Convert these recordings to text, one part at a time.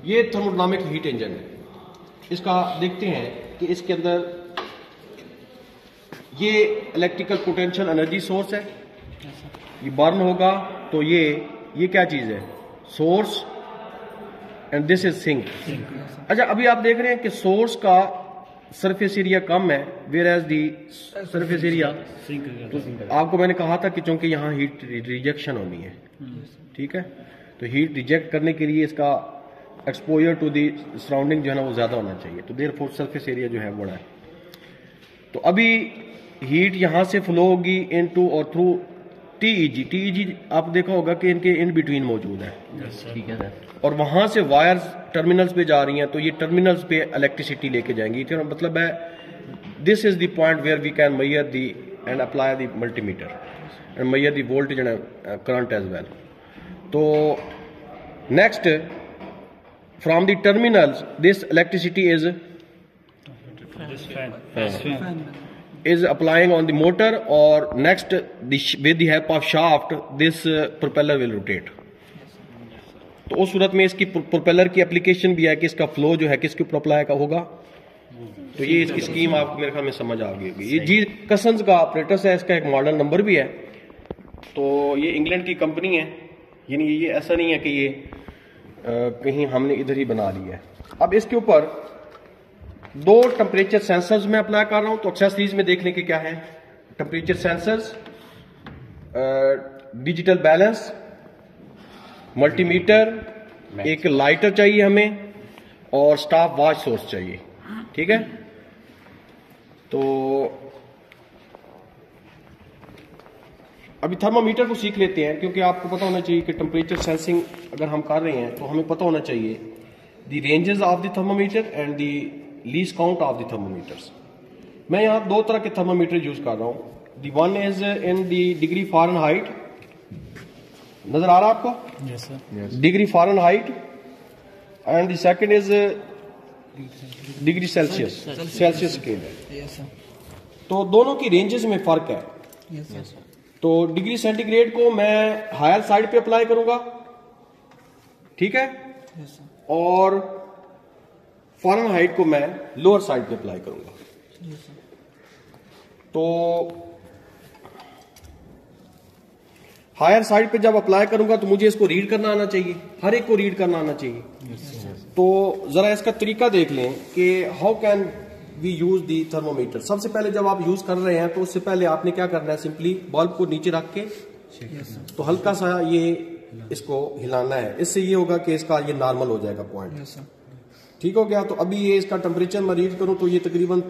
ये thermodynamic heat engine है। इसका देखते हैं कि इसके अंदर ये इलेक्ट्रिकल पोटेंशियल एनर्जी सोर्स है, ये बर्न होगा तो ये क्या चीज है, source, and this is sink. अच्छा, अभी आप देख रहे हैं कि सोर्स का सरफेस एरिया कम है, whereas the surface area, तो आपको मैंने कहा था कि चूंकि यहाँ हीट रिजेक्शन होनी है, ठीक है, तो हीट रिजेक्ट करने के लिए इसका एक्सपोजर टू दी सराउंडिंग जो है ना वो ज्यादा होना चाहिए, तो देयरफॉर सरफेस एरिया जो है बड़ा है। तो अभी हीट यहां से फ्लो होगी इनटू और थ्रू टीईजी आप देखा होगा कि इनके इन बिटवीन मौजूद है, ठीक है, और वहां से वायर्स टर्मिनल्स पे जा रही हैं, तो ये टर्मिनल्स पे इलेक्ट्रिसिटी लेके जाएंगी। तो मतलब है this is the point where we can measure the end apply the multimeter and measure the voltage and current as well. तो next from the terminals this electricity is applying on the motor, or next with the help of shaft this propeller will rotate। तो उस सूरत में इसकी propeller की application भी है कि इसका फ्लो जो है किसके ऊपर अप्लाई का होगा। तो ये इसकी स्कीम आपको मेरे ख्याल में समझ आ गई होगी। ये जी कसन्स का ऑपरेटर्स है, इसका एक मॉडल नंबर भी है। तो ये इंग्लैंड की कंपनी है, यानी ये ऐसा नहीं है कि ये कहीं हमने इधर ही बना ली है। अब इसके ऊपर दो टेम्परेचर सेंसर्स में अप्लाई कर रहा हूं, तो एक्सेसरीज में देखने के क्या है, temperature sensors, digital balance, multimeter, एक लाइटर चाहिए हमें, और स्टॉप वॉच सोर्स चाहिए, ठीक है। तो अभी थर्मामीटर को सीख लेते हैं, क्योंकि आपको पता होना चाहिए कि टेम्परेचर सेंसिंग अगर हम कर रहे हैं तो हमें पता होना चाहिए the ranges of the thermometer and the least count of the thermometers. मैं यहां दो तरह के थर्मोमीटर यूज कर रहा हूं। The one is in the degree Fahrenheit, नजर आ रहा है आपको? Yes sir. Degree Fahrenheit, and the second is degree Celsius, Celsius scale है। Yes sir. तो दोनों की रेंजेस में फर्क है। Yes sir. तो डिग्री सेंटीग्रेड को मैं हायर साइड पे अप्लाई करूंगा, ठीक है, यस सर। और फ़ारेनहाइट को मैं लोअर साइड पे अप्लाई करूंगा। तो हायर साइड पे जब अप्लाई करूंगा तो मुझे इसको रीड करना आना चाहिए, हर एक को रीड करना आना चाहिए। तो जरा इसका तरीका देख लें कि how can we use the thermometer. सबसे पहले जब आप यूज कर रहे हैं तो उससे पहले आपने क्या करना है, सिंपली बल्ब को नीचे रख के तो हल्का सा ये इसको हिलाना है, इससे ये होगा कि इसका ये नॉर्मल हो जाएगा पॉइंट, ठीक हो गया। तो अभी ये इसका टेम्परेचर मैं रीड करूं तो ये तकरीबन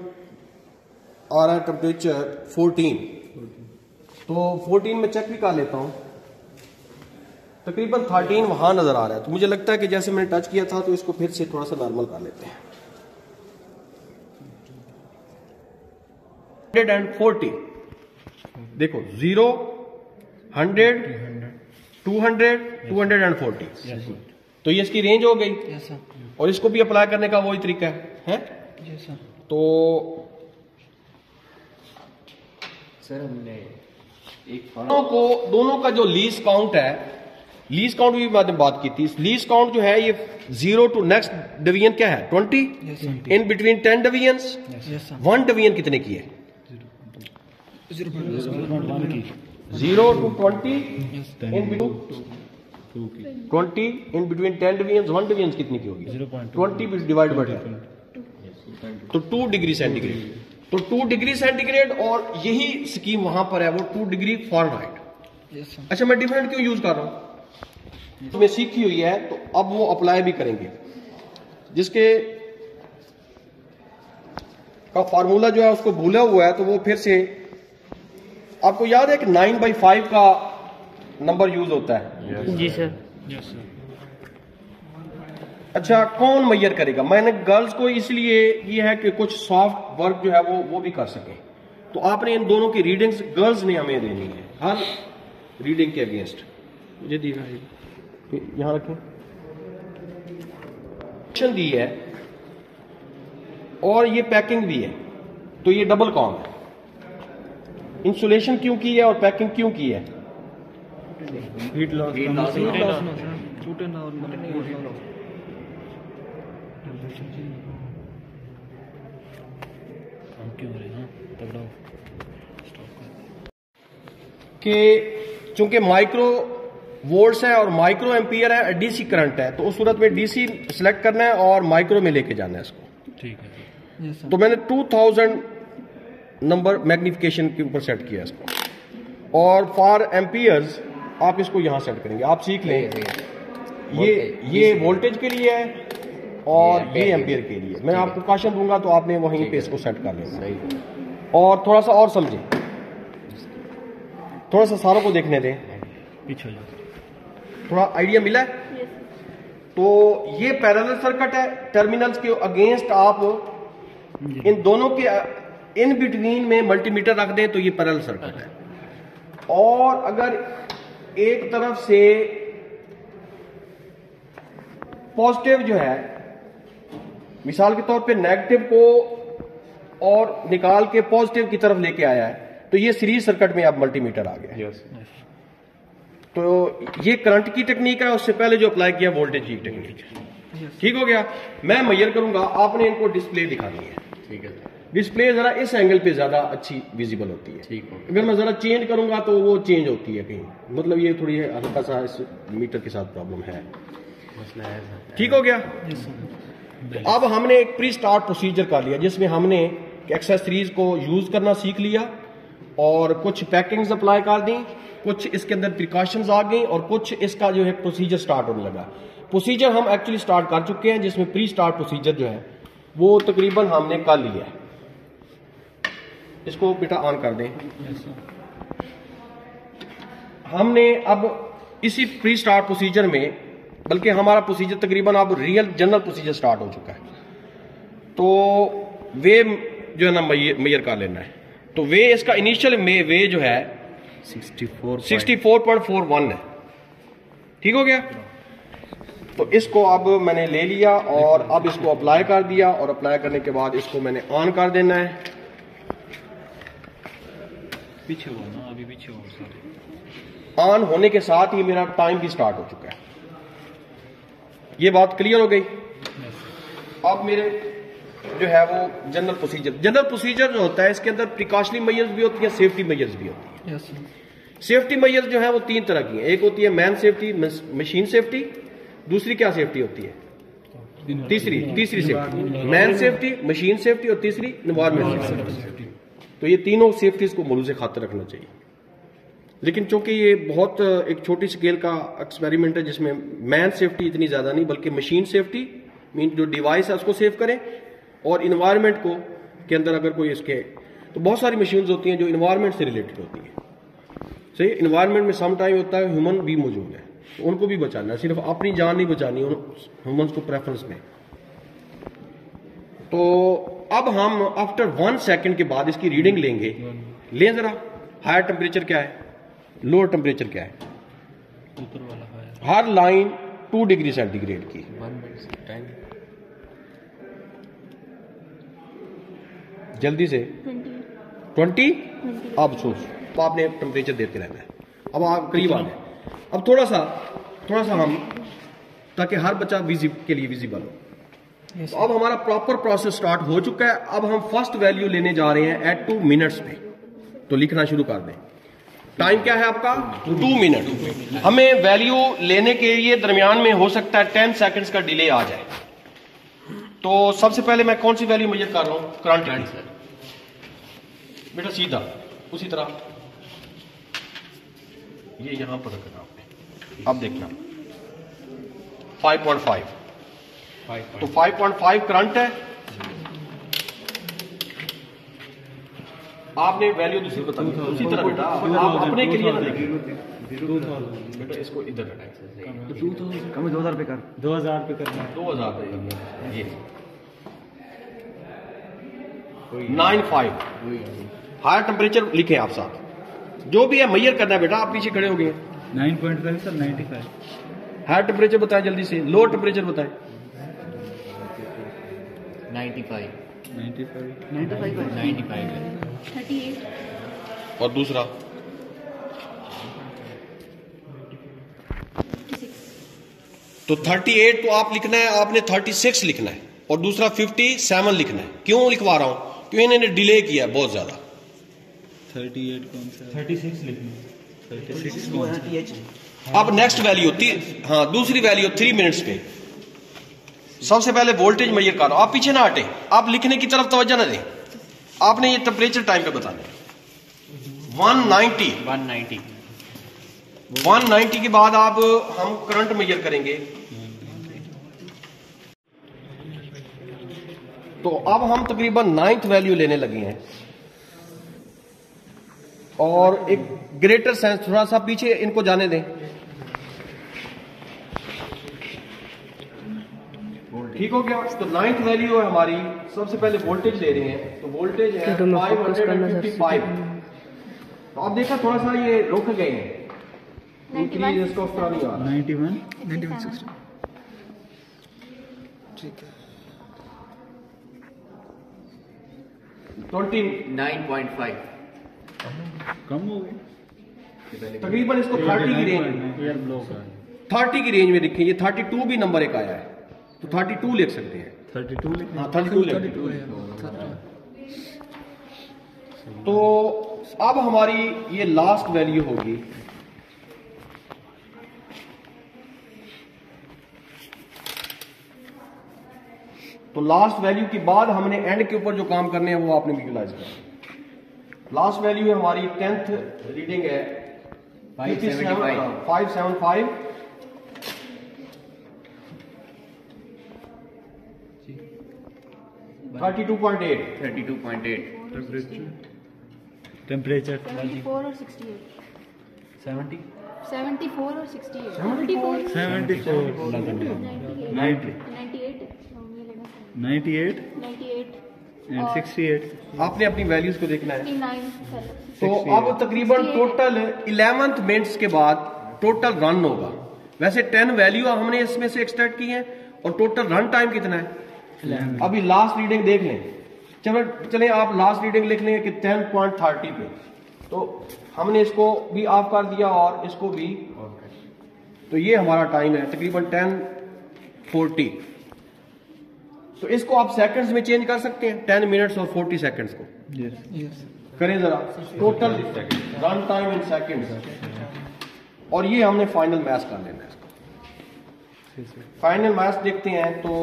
आ रहा है टेम्परेचर 14। तो 14 में चेक भी कर लेता हूं, तकरीबन 13 वहां नजर आ रहा है। तो मुझे लगता है कि जैसे मैंने टच किया था तो इसको फिर से थोड़ा सा नॉर्मल कर लेते हैं। 140 देखो, 0, 100, 200, 240, तो ये इसकी रेंज हो गई। Yes sir. और इसको भी अप्लाई करने का वही तरीका है? Yes sir. तो सर हमने एक दोनों का जो लीज काउंट है, लीज काउंट भी मैंने बात की थी। लीज काउंट जो है ये 0 टू नेक्स्ट डिवीजन क्या है, 20, इन बिटवीन 10 डिवीजन्स। 1 डिवीजन कितने की है? 0 to 20 in between 20 in between 10 division. 1 division कितनी की होगी? 20 डिवाइड बाय 10, तो 2 डिग्री सेंटीग्रेड। तो 2 डिग्री सेंटीग्रेड, और यही स्कीम वहां पर है, वो 2 डिग्री फ़ारेनहाइट। अच्छा, मैं डिफरेंट क्यों यूज कर रहा हूं? तो मैं सीखी हुई है, तो अब वो अप्लाई भी करेंगे। जिसके का फार्मूला जो है उसको भूला हुआ है, तो वो फिर से आपको याद है कि 9/5 का नंबर यूज होता है। जी सर। अच्छा, कौन मेजर करेगा? मैंने गर्ल्स को इसलिए ये है कि कुछ सॉफ्ट वर्क जो है वो भी कर सके। तो आपने इन दोनों की रीडिंग्स गर्ल्स ने हमें देनी है, हर रीडिंग के अगेंस्ट। मुझे दी यहां रखें, दी है और ये पैकिंग भी है, तो ये डबल काम है। इंसुलेशन क्यों की है और पैकिंग क्यों की है? Heat loss. काम क्यों हो रहे हैं? तगड़ा हो। स्टॉप कर। कि चूंकि माइक्रो वोल्ट्स है और माइक्रो एम्पियर है, डीसी करंट है, तो उस सूरत में डीसी सिलेक्ट करना है और माइक्रो में लेके जाना है इसको। ठीक है। Yes sir. तो मैंने 2000 नंबर मैग्निफिकेशन के ऊपर सेट किया इसको, और फॉर एम्पियर्स आप इसको यहां सेट करेंगे। आप सीख लें, ये वोल्टेज के लिए है और ये एम्पियर के लिए। मैं आपको क्वेश्चन दूंगा तो आपने वहीं पे इसको सेट कर लेना। और थोड़ा सा और समझें, थोड़ा सा सारों को देखने दें, पीछे हो जाओ। थोड़ा आइडिया मिला है। तो ये पैरेलल सर्किट है, टर्मिनल्स के अगेंस्ट आप इन दोनों के इन बिटवीन में मल्टीमीटर रख दें तो ये पैरेलल सर्किट है। और अगर एक तरफ से पॉजिटिव जो है, मिसाल के तौर पे नेगेटिव को और निकाल के पॉजिटिव की तरफ लेके आया है, तो ये सीरीज सर्किट में अब मल्टीमीटर आ गया। यस। तो ये करंट की टेक्निक है, उससे पहले जो अप्लाई किया वोल्टेज की टेक्निक है। ठीक हो गया। मैं मेजर करूंगा, आपने इनको डिस्प्ले दिखानी है। ठीक है। डिस्प्ले जरा इस एंगल पे ज्यादा अच्छी विजिबल होती है। ठीक है। अगर मैं जरा चेंज करूंगा तो वो चेंज होती है कहीं, मतलब ये थोड़ी हल्का सा इस मीटर के साथ प्रॉब्लम है। मसला है सर। ठीक हो गया। Yes sir. तो अब हमने एक प्री स्टार्ट प्रोसीजर कर लिया जिसमें हमने एक्सेसरीज को यूज करना सीख लिया और कुछ पैकिंग्स अप्लाई कर दी, कुछ इसके अंदर प्रिकॉशंस आ गई और कुछ इसका जो है प्रोसीजर स्टार्ट होने लगा। प्रोसीजर हम एक्चुअली स्टार्ट कर चुके हैं, जिसमें प्री स्टार्ट प्रोसीजर जो है वो तकरीबन हमने कर लिया है। इसको बेटा ऑन कर दें। Yes sir. हमने अब इसी प्री स्टार्ट प्रोसीजर में, बल्कि हमारा प्रोसीजर तकरीबन अब रियल जनरल प्रोसीजर स्टार्ट हो चुका है। तो वे जो है ना मेजर कर लेना है। तो वे इसका इनिशियल में वे जो है 64.41 है। ठीक हो गया। तो इसको अब मैंने ले लिया और अब इसको अप्लाई कर दिया, और अप्लाई करने के बाद इसको मैंने ऑन कर देना है। पीछे हो ना, अभी पीछे हो सर। ऑन होने के साथ ही मेरा टाइम भी स्टार्ट हो चुका है। ये बात क्लियर हो गई। अब मेरे जो है वो जनरल प्रोसीजर जो होता है, इसके अंदर प्रिकॉशनरी मेजर्स भी होती है, सेफ्टी मेजर्स भी होती है। Yes sir. सेफ्टी मेजर्स जो है वो तीन तरह की हैं। एक होती है मैन सेफ्टी, मशीन सेफ्टी, दूसरी क्या सेफ्टी होती है, तीसरी safety, man safety, machine safety और तीसरी एनवायरमेंट सेफ्टी। तो ये तीनों सेफ्टीज को मुलूज़ खातिर रखना चाहिए। लेकिन चूंकि ये बहुत एक छोटी स्केल का एक्सपेरिमेंट है जिसमें मैन सेफ्टी इतनी ज्यादा नहीं, बल्कि मशीन सेफ्टी मीन जो डिवाइस है उसको सेव करें, और इन्वायरमेंट को के अंदर अगर कोई इसके, तो बहुत सारी मशीन्स होती हैं जो इन्वायरमेंट से रिलेटेड होती हैं। सही, इन्वायरमेंट में सम टाइम होता है ह्यूमन भी मौजूद है, तो उनको भी बचाना है, सिर्फ अपनी जान नहीं बचानी, ह्यूमंस को प्रेफरेंस में। तो अब हम आफ्टर 1 सेकंड के बाद इसकी रीडिंग लेंगे। लें जरा, हायर टेम्परेचर क्या है, लोअर टेम्परेचर क्या है, ऊपर वाला है हर लाइन 2 डिग्री सेंटीग्रेड की। 1 मिनट टाइम। जल्दी से 20। अब सोच, तो आपने टेम्परेचर देते रहना है। अब आप करीब आ गए। अब थोड़ा सा हम, ताकि हर बच्चा के लिए विजिबल हो। यस तो अब हमारा प्रॉपर प्रोसेस स्टार्ट हो चुका है। अब हम फर्स्ट वैल्यू लेने जा रहे हैं एट 2 मिनट्स पे। तो लिखना शुरू कर दें। टाइम क्या है आपका, 2 मिनट। हमें वैल्यू लेने के लिए दरमियान में हो सकता है 10 सेकंड्स का डिले आ जाए। तो सबसे पहले मैं कौन सी वैल्यू मेजर कर रहा हूं, करंट सर। बेटा सीधा उसी तरह ये यहां पर रखना आपने। अब देखना 5.5, तो 5.5 करंट है। आपने वैल्यू दूसरी बता दी, उसी तरह बेटा आप अपने के लिए ना देखें। बेटा इसको इधर रखें, 2000 पे कर, 2000 पे करना है। 2000 पे करना है। ये 95 हायर टेम्परेचर लिखें आप साथ, जो भी है मेजर करना है बेटा। आप पीछे खड़े हो गए। 9.5 सर, 95। हायर टेम्परेचर बताएं जल्दी से, लोअर टेम्परेचर बताएं। 95 है। 38। और दूसरा तो 38, तो आप लिखना है, आपने 36 लिखना है। और दूसरा 57 लिखना है। क्यों लिखवा रहा हूं? क्योंकि इन्होंने डिले किया है बहुत ज्यादा। 38 कौन सा? 36 लिखना। 36 कौन सा? अब नेक्स्ट वैल्यू हाँ दूसरी वैल्यू 3 मिनट्स पे। सबसे पहले वोल्टेज मेजर करो, आप पीछे ना हटे, आप लिखने की तरफ तवज्जो ना दें, आपने ये टेम्परेचर टाइम पे बताना है। 190 के बाद आप हम करंट मेजर करेंगे। तो अब हम तकरीबन 9th वैल्यू लेने लगे हैं और एक ग्रेटर सेंस, थोड़ा सा पीछे इनको जाने दें। ठीक हो गया? तो 9th वैल्यू है हमारी, सबसे पहले वोल्टेज ले रहे हैं, तो वोल्टेज है 555। तो आप देखा थोड़ा सा ये रुक गए हैं, इंक्रीज इसका उस तरह नहीं आ रहा। 91 ठीक है। 29.5 कम हो गए तकरीबन। इसको 30 की रेंज, एयर ब्लॉक है 30 की रेंज में लिखें। ये 32 भी नंबर एक आया है, तो 32 लिख सकते हैं। 32 लिखना। हाँ 32 लिख सकते हैं। तो अब हमारी ये लास्ट वैल्यू होगी, तो लास्ट वैल्यू के बाद हमने एंड के ऊपर जो काम करने हैं वो आपने विजुलाइज करना। लास्ट वैल्यू है हमारी 10th रीडिंग है 575। टेम्परेचर 74 और 68। 70 74 और 68। 74 74 90 98 एंड 68। आपने अपनी वैल्यूज को देखना है। 69। तो अब तकरीबन टोटल 11th मिनट्स के बाद टोटल रन होगा। वैसे 10 वैल्यू हमने इसमें से एक्सट्रैक्ट की है और टोटल रन टाइम कितना है। अभी लास्ट रीडिंग देख लें। चले आप लास्ट रीडिंग लिख लेंगे कि 10.30 पे, तो हमने इसको भी ऑफ कर दिया और इसको भी, तो ये हमारा टाइम है तकरीबन 10:40। तो इसको आप सेकंड्स में चेंज कर सकते हैं, 10 मिनट्स और 40 सेकंड्स को। करें जरा total run time in seconds, और ये हमने फाइनल मैच कर लेना है इसको। फाइनल मैच देखते हैं तो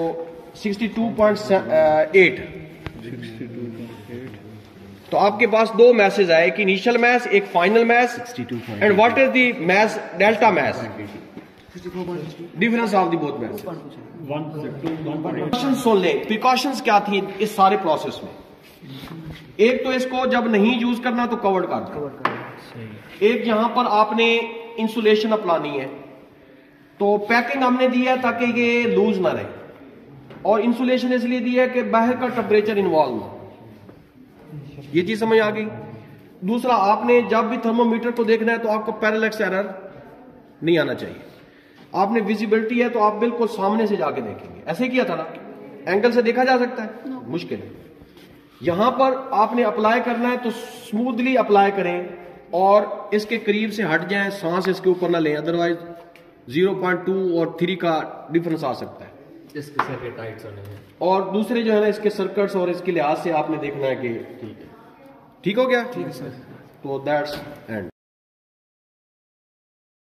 62.8। तो आपके पास दो मैसेज आए, एक इनिशियल मैच, एक final match, and what is the match delta match, difference of the both match. Precautions सुन लें, प्रिकॉशंस क्या थी इस सारे प्रोसेस में। एक तो इसको जब नहीं यूज करना तो कवर्ड कर दो। एक यहां पर आपने इंसुलेशन अपनानी है, तो पैकिंग हमने दी है ताकि ये लूज ना रहे, और इंसुलेशन इसलिए दी है कि बाहर का टेम्परेचर इन्वॉल्व हो। ये चीज समझ आ गई। दूसरा, आपने जब भी थर्मोमीटर को देखना है तो आपको पैरेलैक्स एरर नहीं आना चाहिए। आपने विजिबिलिटी है तो आप बिल्कुल सामने से जाके देखेंगे। ऐसे किया था ना, एंगल से देखा जा सकता है, मुश्किल है। यहां पर आपने अप्लाई करना है तो स्मूथली अप्लाई करें और इसके करीब से हट जाएं, सांस इसके ऊपर ना लें, अदरवाइज 0.2 और 3 का डिफरेंस आ सकता है। इसके सर्किट टाइट्स होने हैं, और दूसरे जो है ना इसके सर्किट्स और इसके लिहाज से आपने देखना है कि ठीक हो गया। ठीक है सर। तो दैट्स एंड।